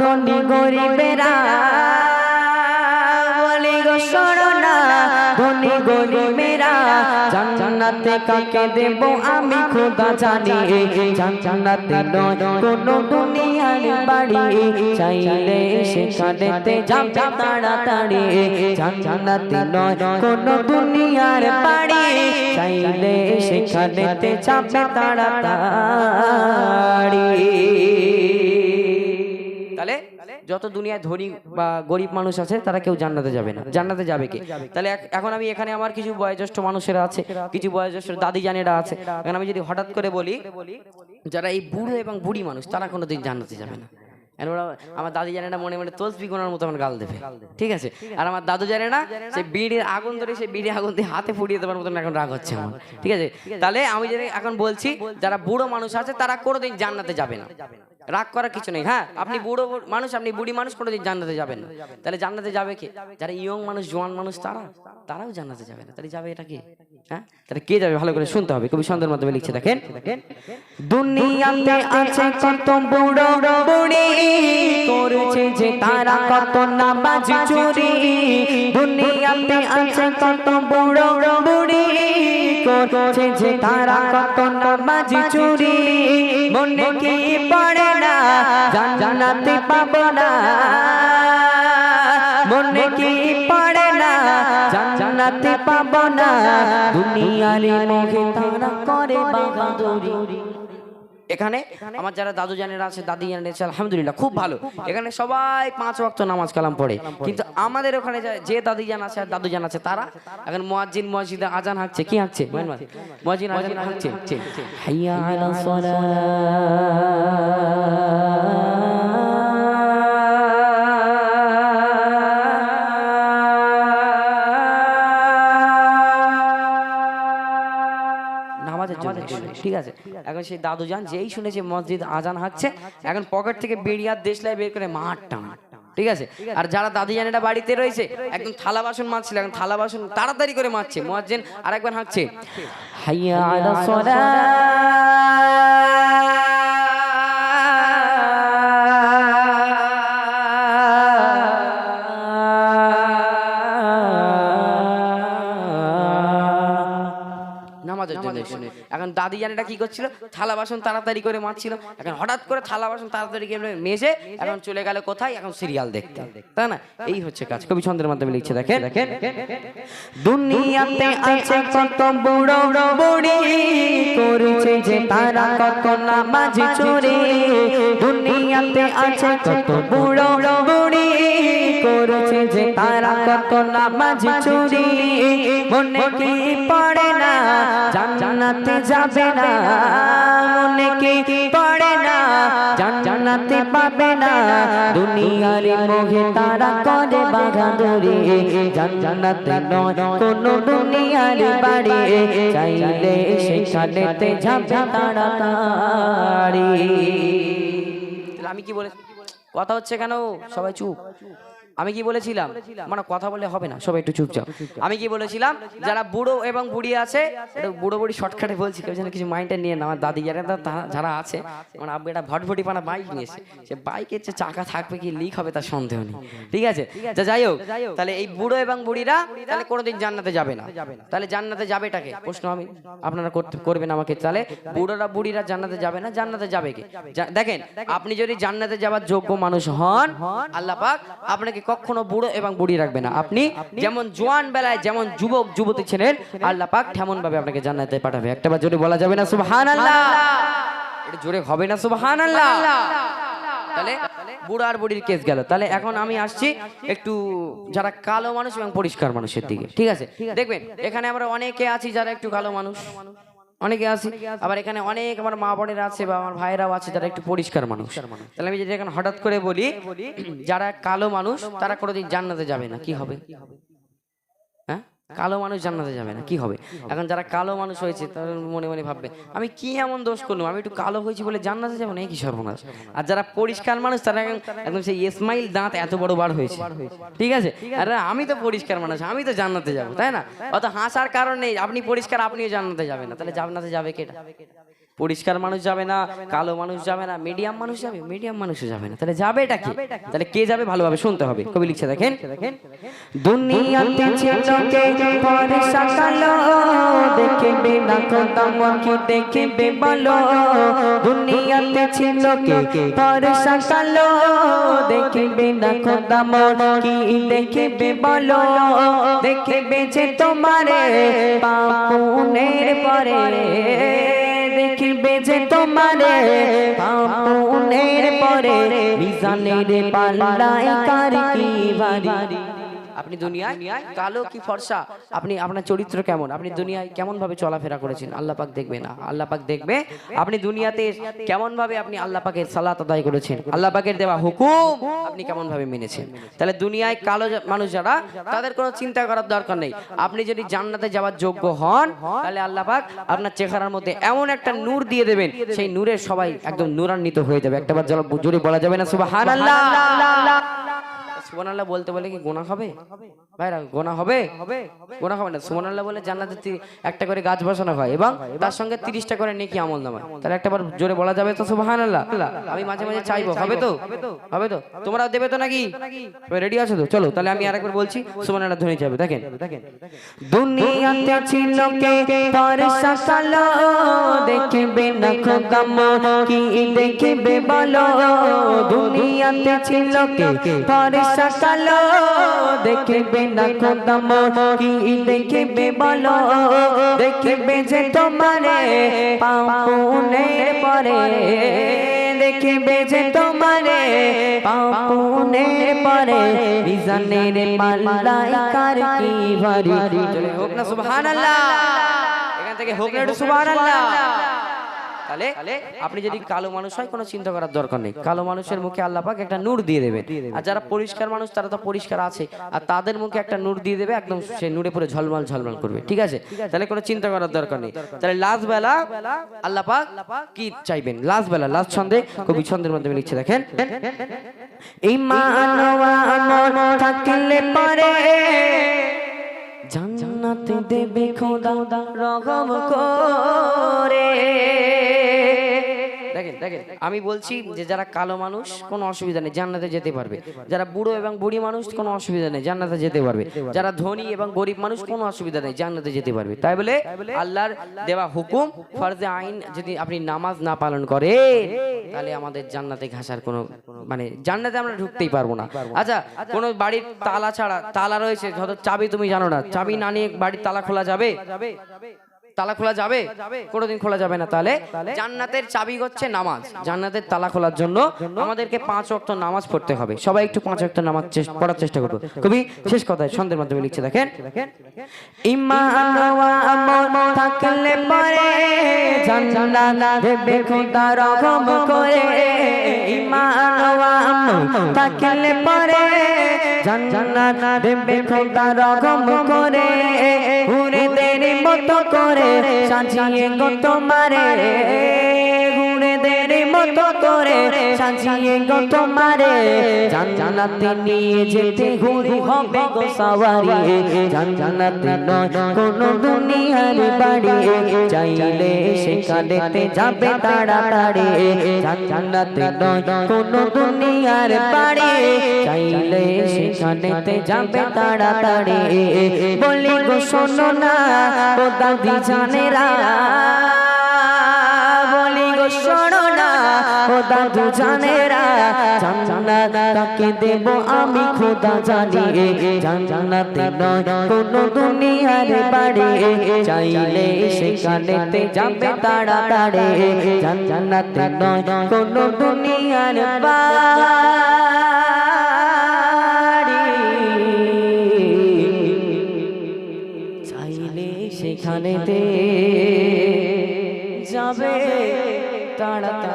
ধনী গরিবেরা বলি গো শোনো না, ধনী গরিবেরা জান্নাতে কাকে দেব আমি খোদা জানি। জান্নাতে নয় কোন দুনিয়ার বাড়ি, চাইলে সেখানেতে যাবে তাড়াতাড়ি। জান্নাতে নয় কোন দুনিয়ার বাড়ি, চাইলে সেখানেতে যাবে তাড়াতাড়ি। তাহলে যত দুনিয়ায় ধনী বা গরিব মানুষ আছে তারা কেউ জান্নাতে যাবে না। জান্নাতে যাবে কে? তাহলে এখন আমি এখানে আমার কিছু বয়োজ্যেষ্ঠ মানুষেরা আছে, কিছু বয়োজ্যেষ্ঠ দাদি জানেরা আছে। এখন আমি যদি হঠাৎ করে বলি যারা এই বুড়ো এবং বুড়ি মানুষ তারা কোনোদিন জান্নাতে যাবে না। আমার দাদি জানে না, মনে মনে তসবিহ গোনার মতো আমার গাল দেবে, ঠিক আছে। আর আমার দাদু জানে না, সেই বিড়ির আগুন ধরে সেই বিড়ি আগুন দিয়ে হাতে ফুটিয়ে দেওয়ার মতন এখন রাগ হচ্ছে আমার, ঠিক আছে। তাহলে আমি যদি এখন বলছি যারা বুড়ো মানুষ আছে তারা কোনোদিন জান্নাতে যাবে না। রাগ করার কিছু নেই। হ্যাঁ, আপনি বুড়ো মানুষ, আপনি বুড়ি মানুষ, কোনোদিন জান্নাতে যাবেন না। তাহলে জান্নাতে যাবে কে? যারা ইয়ং মানুষ, জোয়ান মানুষ, তারাও জান্নাতে যাবে না। তাহলে যাবে এটা কি? হ্যাঁ, তাহলে কে যাবে? ভালো করে শুনতে হবে। কবি সুন্দর মাধ্যমে লিখছে, দেখেন, দুনিয়াতে আছে কত বুড়ো বুড়ি, করেছে যে তারা কত নামাজ চুরি। দুনিয়াতে আছে কত বুড়ো বুড়ি, করেছে যে তারা কত নামাজ চুরি। মনে কি পড়ে না জান্নাতে পাবো না, মনে কি পড়ে না জান্নাতে পাবো না। দুনিয়ার মোহে তারা করে বাহাদুরি। এখানে আমার যারা দাদু জানেরা আছে, দাদি জানেরা আছে, আলহামদুলিল্লাহ খুব ভালো। এখানে সবাই 5 ওয়াক্ত নামাজ কালাম পড়ে, কিন্তু আমাদের ওখানে যে দাদি জান আছে আর দাদু জান আছে তারা এখন মুয়াজ্জিন মসজিদে আজান হাঁকছে। কি হাঁকছে? মুয়াজ্জিন আজান হাঁকছে, হাইয়া আলাস সালাহ। ঠিক আছে। এখন সেই দাদু যান যেই শুনেছে মসজিদ আজান হাঁকছে, এখন পকেট থেকে বিড়িয়ার দেশলাই বের করে মারটা, ঠিক আছে। আর যারা দাদি জানেরা বাড়িতে রয়েছে একদম থালা বাসন মাজছিল, এখন থালা বাসন তাড়াতাড়ি করে মাজছে। মুয়াজ্জিন আরেকবার হাঁকছে, হাইয়া আলাস সালাহ। এখন দাদি জানেটা কি করছিল? থালা বাসন তাড়াতাড়ি করে মাজছিল। এখন হঠাৎ করে থালা বাসন তাড়াতাড়ি করে মেজে এখন চলে গেল কোথায়? এখন সিরিয়াল দেখতে, তাই না? এই হচ্ছে কাজ। কবি ছন্দের মাধ্যমে লিখছে, দেখেন, দুনিয়াতে আছে কত বুড়ো বুড়ি, করেছে যে তারা কত নামাজ চুরি। দুনিয়াতে আছে কত বুড়ো বুড়ি, করেছে যে তারা কত নামাজ চুরি। মনে কি পড়ে না জান্নাতে যাবে না, মনে কি পড়ে না জান্নাতে পাবে না। দুনিয়ার মোহে তারা করে বাহাদুরি। জান্নাতে নয় কোন দুনিয়ার বাড়ি, চাইলে সেখানেতে যাবে তাড়াতাড়ি। আমি কি বলে কথা হচ্ছে কেন? সবাই চুপ। আমি কি বলেছিলাম? মানে কথা বলে হবে না, সবাই একটু চুপচাপ। আমি কি বলেছিলাম? যারা বুড়ো এবং বুড়ি আছে, বুড়ো বুড়ি শর্টকাটে বলছি, কেউ যেন কিছু মাইন্ডে নিয়ে না। আমার দাদি যারা আছে, আমার আব্বু একটা ভটভটি পানা বাইক নিয়েছে, সে বাইকের যে চাকা থাকবে কি লিক হবে তার সন্দেহ নেই, ঠিক আছে। যাই হোক, তাহলে এই বুড়ো এবং বুড়িরা তাহলে কোনোদিন জান্নাতে যাবে না। তাহলে জান্নাতে যাবেটাকে? প্রশ্ন আমি আপনারা করবেন আমাকে। তাহলে বুড়োরা বুড়িরা জান্নাতে যাবে না, জান্নাতে যাবে কে? দেখেন, আপনি যদি জান্নাতে যাওয়ার যোগ্য মানুষ হন, আল্লাহ পাক আপনাকে কখনো বুড়ো এবং বুড়ি রাখবে না। আপনি যেমন জোয়ান বেলায় যেমন যুবক যুবতী ছিলেন, আল্লাহ পাক তেমন ভাবে আপনাকে জান্নাতে পাঠাবে। একটাবার জোরে বলা যাবে না সুবহানাল্লাহ? এটা জোরে হবে না সুবহানাল্লাহ? তাহলে বুড়ো আর বুড়ির কেস গেল। তাহলে এখন আমি আসছি একটু যারা কালো মানুষ এবং পরিষ্কার মানুষের দিকে, ঠিক আছে। দেখবেন এখানে আমরা অনেকে আছি যারা একটু কালো মানুষ, অনেকে আছে, আবার এখানে অনেক আমার মা বোনেরা আছে বা আমার ভাইরাও আছে যারা একটু পরিষ্কার মানুষ। তাহলে আমি যদি এখন হঠাৎ করে বলি যারা কালো মানুষ তারা কোনোদিন জান্নাতে যাবে না, কি হবে? হ্যাঁ, কালো মানুষ জান্নাতে যাবে না, কি হবে? এখন যারা কালো মানুষ হয়েছে তারা মনে মনে ভাববে আমি কি এমন দোষ করলাম, আমি একটু কালো হয়েছি বলে জান্নাতে যাবো না, কি সর্বনাশ। আর যারা পরিষ্কার মানুষ তারা একদম সেই ইসমাইল দাঁত এত বড় বার হয়েছে, ঠিক আছে। আর আমি তো পরিষ্কার মানুষ, আমি তো জান্নাতে যাবো, তাই না? অত হাসার কারণ নেই। আপনি পরিষ্কার, আপনিও জান্নাতে যাবেন না। তাহলে জান্নাতে যাবে কেটা? পরিষ্কার মানুষ যাবে না, কালো মানুষ যাবে না, মিডিয়াম মানুষ যাবে, মিডিয়াম মানুষও যাবে না, তাহলে যাবে এটা কি? তাহলে কে যাবে ভালোভাবে শুনতে হবে। কবি লিখছে দেখেন, দুনিয়াতে ছিলকে ফর্সা কালো, দেখবে না খোদা কি দেখবে বলো, দুনিয়াতে ছিলকে ফর্সা কালো, দেখবে না খোদা কি দেখবে বলো, দেখবে যে তোমারে পাপুনের পরে, দেখবে যে তোমারে পাপুনের পরে, মিজানের পাল্লায় কার কি ভারী। আপনি দুনিয়ায় কালো কি ফর্সা, আপনি আপনার চরিত্র কেমন, আপনি দুনিয়ায় কেমন ভাবে চলাফেরা করেছেন, আল্লাহ পাক দেখবে না। আল্লাহ পাক দেখবে আপনি দুনিয়াতে কেমন ভাবে আপনি আল্লাহ পাকের সালাত আদায় করেছেন, আল্লাহ পাকের দেওয়া হুকুম আপনি কেমন ভাবে মেনেছেন। তাহলে দুনিয়ায় কালো মানুষ যারা, তাদের কোনো চিন্তা করার দরকার নেই। আপনি যদি জান্নাতে যাওয়ার যোগ্য হন, তাহলে আল্লাহ পাক আপনার চেহারার মধ্যে এমন একটা নূর দিয়ে দেবেন, সেই নূরের সবাই একদম নূরান্বিত হয়ে যাবে। একটাবার জোরে বলা যাবে না সুবহানাল্লাহ? সুবহানাল্লাহ বলতে বলে কি গুনাহ হবে ভাইরা? গুনাহ হবে? গুনাহ হবে না। সুবহানাল্লাহ বলে জান্নাতে একটা করে গাছ বসানো হয় এবং তার সঙ্গে 30টা করে নেকি আমলনামা। তাহলে একটাবার জোরে বলা যাবে তো সুবহানাল্লাহ? আমি মাঝে মাঝে চাইবো, হবে তো? হবে তো? তোমরা দেবে তো নাকি? রেডি আছো তো? চলো তাহলে আমি আরেকবার বলছি, সুবহানাল্লাহ ধ্বনি যাবে। দেখেন, দুনিয়াতে ছিল কে ফর্সা কালো, দেখবে না খোদা কি দেখবে বলো, দুনিয়াতে ছিল কে ফর্সা কালো, দেখবে না খোদা কি দেখবে বলো, দেখবে যে তোমারে পাপুনের পরে, দেখবে যে তোমারে পাপুনের পরে, মিজানের পাল্লায় কার কি ভারী। চলে হোক না সুবহানাল্লাহ? এখান থেকে হোক না একটু সুবহানাল্লাহ? তাহলে আপনি যদি কালো মানুষ হয়, কোনো চিন্তা করার দরকার নেই, কালো মানুষের মুখে আল্লাহ পাক একটা নূর দিয়ে দেবে। আর যারা পরিষ্কার মানুষ, তারা তো পরিষ্কার আছে, আর তাদের মুখে একটা নূর দিয়ে দেবে, একদম সে নূরে পুরো ঝলমল ঝলমল করবে। ঠিক আছে? তাহলে কোনো চিন্তা করার দরকার নেই। তাহলে লাস্ট বেলা আল্লাহ পাক কি চাইবেন? লাস্ট বেলা, লাস্ট ছন্দে, কবি ছন্দের মাধ্যমে লিখছে দেখেন, ঈমান ওয়া আমল থাকলে পরে, জান্নাতে দেবে খোদা রহম করে। দেখেন দেখেন, আমি বলছি যে যারা কালো মানুষ কোনো অসুবিধা নেই, জান্নাতে যেতে পারবে। যারা বুড়ো এবং বুড়ি মানুষ কোনো অসুবিধা নেই, জান্নাতে যেতে পারবে। যারা ধনী এবং গরিব মানুষ কোনো অসুবিধা নেই, জান্নাতে যেতে পারবে। তাই বলে আল্লাহর দেওয়া হুকুম ফরজে আইন যদি আপনি নামাজ না পালন করে, তাহলে আমাদের জান্নাতে ঘাসার কোনো মানে জান্নাতে আমরা ঢুকতেই পারবো না। আচ্ছা, কোনো বাড়ির তালা ছাড়া, তালা রয়েছে, ধরো চাবি তুমি জানো না, চাবি না নিয়ে বাড়ির তালা খোলা যাবে? তালা খোলা যাবে? কোনোদিন খোলা যাবে না। তাহলে জান্নাতের চাবি হচ্ছে নামাজ। জান্নাতের তালা খোলার জন্য আমাদেরকে 5 ওয়াক্ত নামাজ পড়তে হবে। সবাই একটু 5 ওয়াক্ত নামাজ পড়ার চেষ্টা করবো। কবি শেষ কথায় ছন্দের মাধ্যমে লিখছে দেখেন, ঈমান ওয়া আমল থাকলে পরে, জান্নাত দেবে খোদা রহম করে। ঈমান ওয়া আমল থাকলে পরে, জান্নাত দেবে খোদা রহম করে। হুরেদের মতো করে সাজিয়ে গো তোমারে, হুরেদের মতো করে সাজিয়ে গো তোমারে, জান্নাতে নিয়ে যেতে হুরি হবে গো সওয়ারি। জান্নাতে নয় কোনো দুনিয়ার বাড়ি, চাইলে সেখানেতে যাবে তাড়াতাড়ি। জান্নাতে নয় কোনো দুনিয়ার বাড়ি, চাইলে সেখানেতে যাবে তাড়াতাড়ি। বলি গো শোনো না ও দাদি জানেরা, বলি গো শোনো না ও দাদু জানেরা, জান্নাত তাকে দেব আমি খোদা জানি। জান্নাতে নয় কোনো দুনিয়ার বাড়ি, চাইলে সেখানেতে যাবে তাড়াতাড়ি। জান্নাতে নয় কোনো দুনিয়ার বাড়ি, চাইলে সেখানেতে যাবে তাড়াতাড়ি।